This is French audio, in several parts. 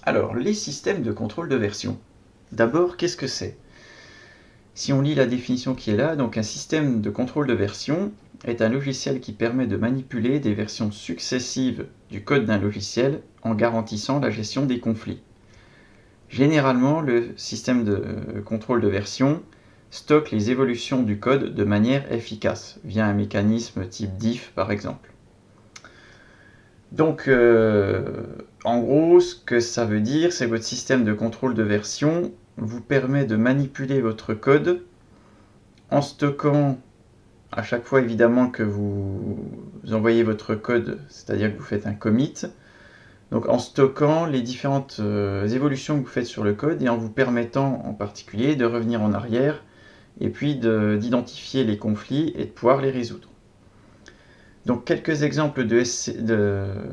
Alors, les systèmes de contrôle de version. D'abord, qu'est-ce que c'est? Si on lit la définition qui est là, donc un système de contrôle de version est un logiciel qui permet de manipuler des versions successives du code d'un logiciel en garantissant la gestion des conflits. Généralement, le système de contrôle de version stocke les évolutions du code de manière efficace, via un mécanisme type diff par exemple. Donc, en gros, ce que ça veut dire, c'est que votre système de contrôle de version vous permet de manipuler votre code en stockant à chaque fois évidemment que vous envoyez votre code, c'est-à-dire que vous faites un commit, donc en stockant les différentes évolutions que vous faites sur le code et en vous permettant en particulier de revenir en arrière et puis d'identifier les conflits et de pouvoir les résoudre. Donc quelques exemples de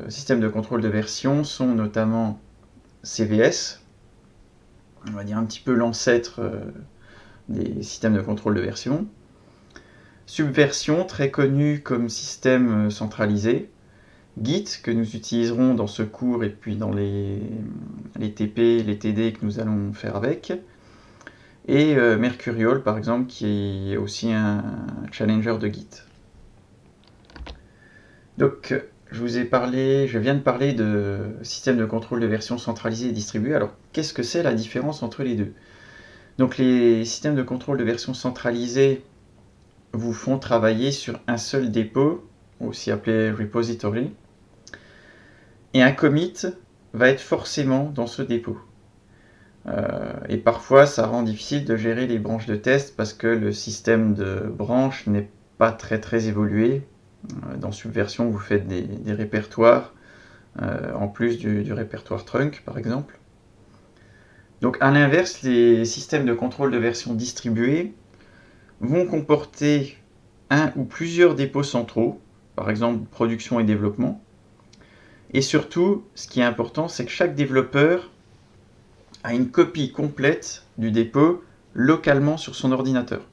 systèmes de contrôle de version sont notamment CVS, on va dire un petit peu l'ancêtre des systèmes de contrôle de version. Subversion, très connu comme système centralisé. Git, que nous utiliserons dans ce cours et puis dans les TP, les TD que nous allons faire avec. Et Mercurial, par exemple, qui est aussi un challenger de Git. Donc, je viens de parler de système de contrôle de version centralisé et distribué. Alors, qu'est-ce que c'est la différence entre les deux? Donc, les systèmes de contrôle de version centralisés vous font travailler sur un seul dépôt, aussi appelé repository, et un commit va être forcément dans ce dépôt. Et parfois, ça rend difficile de gérer les branches de test parce que le système de branches n'est pas très évolué. Dans Subversion, vous faites des répertoires, en plus du répertoire trunk, par exemple. Donc, à l'inverse, les systèmes de contrôle de version distribués vont comporter un ou plusieurs dépôts centraux, par exemple production et développement. Et surtout, ce qui est important, c'est que chaque développeur a une copie complète du dépôt localement sur son ordinateur.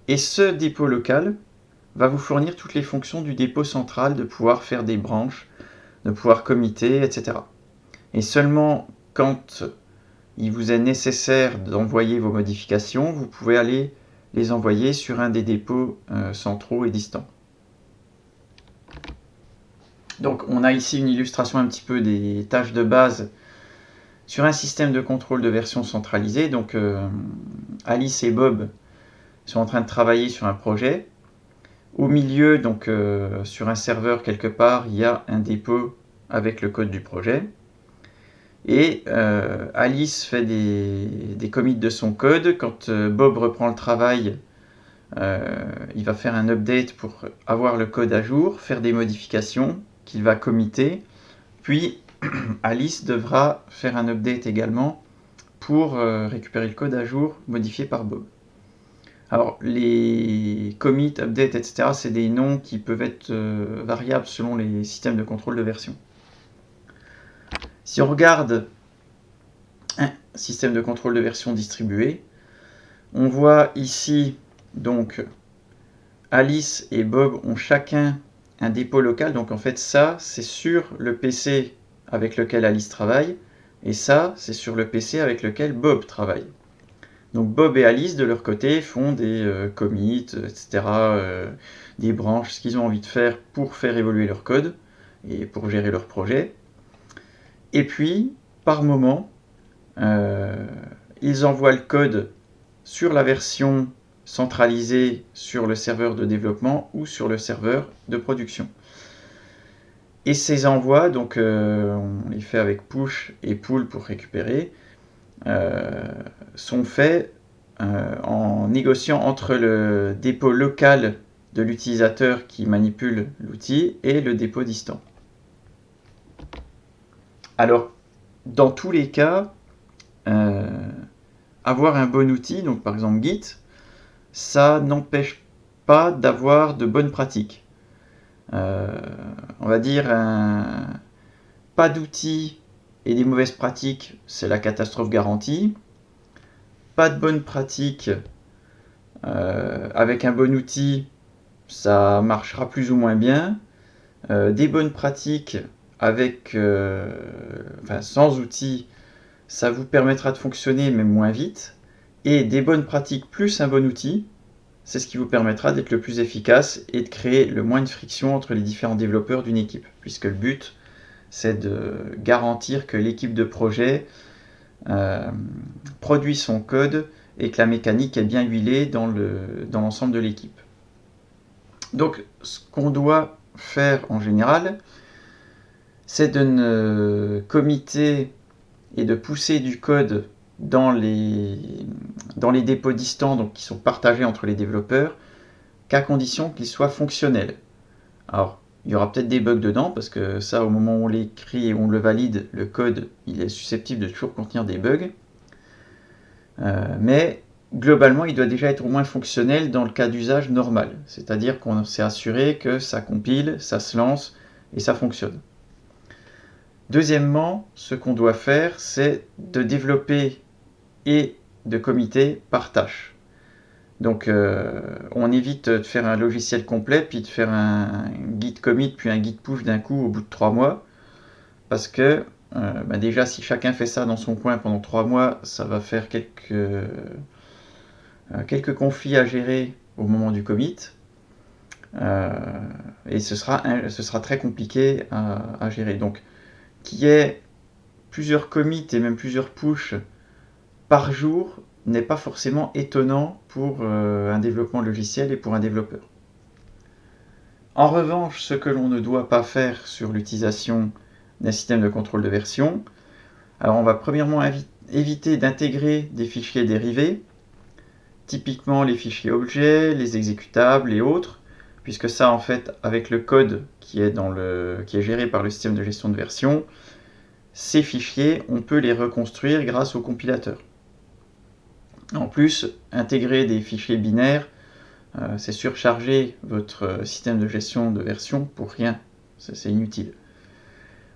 Et ce dépôt local va vous fournir toutes les fonctions du dépôt central, de pouvoir faire des branches, de pouvoir committer, etc. Et seulement quand il vous est nécessaire d'envoyer vos modifications, vous pouvez aller les envoyer sur un des dépôts centraux et distants. Donc on a ici une illustration un petit peu des tâches de base sur un système de contrôle de version centralisé. Donc Alice et Bob sont en train de travailler sur un projet. Au milieu, donc sur un serveur quelque part, il y a un dépôt avec le code du projet. Et Alice fait des commits de son code. Quand Bob reprend le travail, il va faire un update pour avoir le code à jour, faire des modifications qu'il va committer. Puis Alice devra faire un update également pour récupérer le code à jour modifié par Bob. Alors les commits, updates, etc., c'est des noms qui peuvent être variables selon les systèmes de contrôle de version. Si on regarde un système de contrôle de version distribué, on voit ici donc Alice et Bob ont chacun un dépôt local. Donc en fait ça c'est sur le PC avec lequel Alice travaille et ça c'est sur le PC avec lequel Bob travaille. Donc Bob et Alice de leur côté font des commits, etc., des branches, ce qu'ils ont envie de faire pour faire évoluer leur code et pour gérer leur projet. Et puis par moment, ils envoient le code sur la version centralisée sur le serveur de développement ou sur le serveur de production. Et ces envois, donc on les fait avec push et pull pour récupérer, sont faits en négociant entre le dépôt local de l'utilisateur qui manipule l'outil et le dépôt distant. Alors, dans tous les cas, avoir un bon outil, donc par exemple Git, ça n'empêche pas d'avoir de bonnes pratiques. On va dire pas d'outils et des mauvaises pratiques, c'est la catastrophe garantie. Pas de bonnes pratiques avec un bon outil, ça marchera plus ou moins bien. Des bonnes pratiques sans outils, ça vous permettra de fonctionner même moins vite. Et des bonnes pratiques plus un bon outil, c'est ce qui vous permettra d'être le plus efficace et de créer le moins de friction entre les différents développeurs d'une équipe. Puisque le but, c'est de garantir que l'équipe de projet produit son code et que la mécanique est bien huilée dans l'ensemble de l'équipe. Donc, ce qu'on doit faire en général, c'est de ne committer et de pousser du code dans les dépôts distants, donc qui sont partagés entre les développeurs, qu'à condition qu'ils soient fonctionnels. Alors, il y aura peut-être des bugs dedans, parce que ça, au moment où on l'écrit et où on le valide, le code, il est susceptible de toujours contenir des bugs. Mais globalement, il doit déjà être au moins fonctionnel dans le cas d'usage normal. C'est-à-dire qu'on s'est assuré que ça compile, ça se lance et ça fonctionne. Deuxièmement, ce qu'on doit faire, c'est de développer et de committer par tâche. Donc on évite de faire un logiciel complet, puis de faire un git commit, puis un git push d'un coup au bout de 3 mois. Parce que déjà, si chacun fait ça dans son coin pendant 3 mois, ça va faire quelques conflits à gérer au moment du commit. Et ce sera très compliqué à gérer. Donc, qu'il y ait plusieurs commits et même plusieurs push par jour n'est pas forcément étonnant pour un développement logiciel et pour un développeur. En revanche, ce que l'on ne doit pas faire sur l'utilisation d'un système de contrôle de version, alors on va premièrement éviter d'intégrer des fichiers dérivés, typiquement les fichiers objets, les exécutables et autres, puisque ça, en fait, avec le code qui est géré par le système de gestion de version, ces fichiers, on peut les reconstruire grâce au compilateur. En plus, intégrer des fichiers binaires, c'est surcharger votre système de gestion de version pour rien. C'est inutile.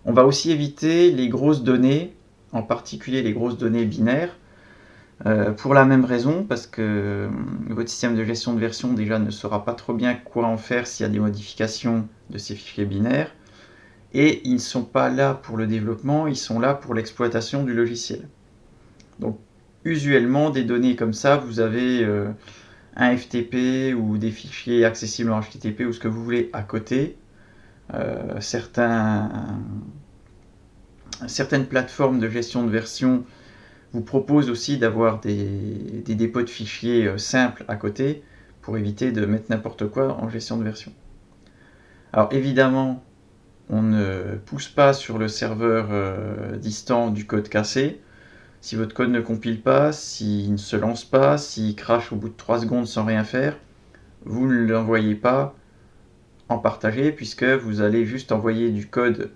On va aussi éviter les grosses données, en particulier les grosses données binaires, pour la même raison, parce que votre système de gestion de version déjà ne saura pas trop bien quoi en faire s'il y a des modifications de ces fichiers binaires. Et ils ne sont pas là pour le développement, ils sont là pour l'exploitation du logiciel. Donc, usuellement, des données comme ça, vous avez un FTP ou des fichiers accessibles en HTTP ou ce que vous voulez à côté. Certaines plateformes de gestion de version vous proposent aussi d'avoir des dépôts de fichiers simples à côté pour éviter de mettre n'importe quoi en gestion de version. Alors évidemment, on ne pousse pas sur le serveur distant du code cassé. Si votre code ne compile pas, s'il ne se lance pas, s'il crache au bout de 3 secondes sans rien faire, vous ne l'envoyez pas en partagé, puisque vous allez juste envoyer du code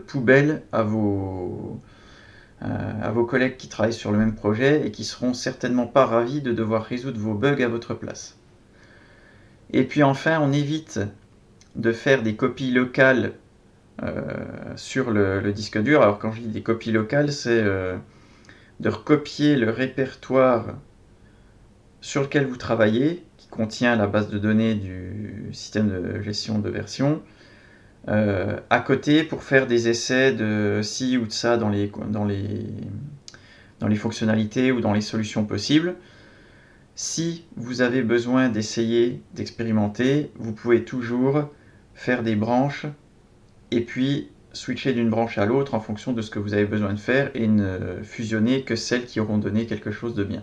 poubelle à vos collègues qui travaillent sur le même projet et qui seront certainement pas ravis de devoir résoudre vos bugs à votre place. Et puis enfin, on évite de faire des copies locales sur le disque dur. Alors quand je dis des copies locales, c'est de recopier le répertoire sur lequel vous travaillez, qui contient la base de données du système de gestion de version, à côté pour faire des essais de ci ou de ça dans les fonctionnalités ou dans les solutions possibles. Si vous avez besoin d'essayer, d'expérimenter, vous pouvez toujours faire des branches et puis switcher d'une branche à l'autre en fonction de ce que vous avez besoin de faire et ne fusionner que celles qui auront donné quelque chose de bien.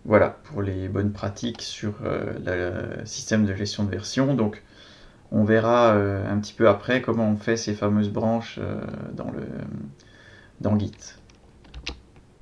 Voilà pour les bonnes pratiques sur le système de gestion de version. Donc on verra un petit peu après comment on fait ces fameuses branches dans Git.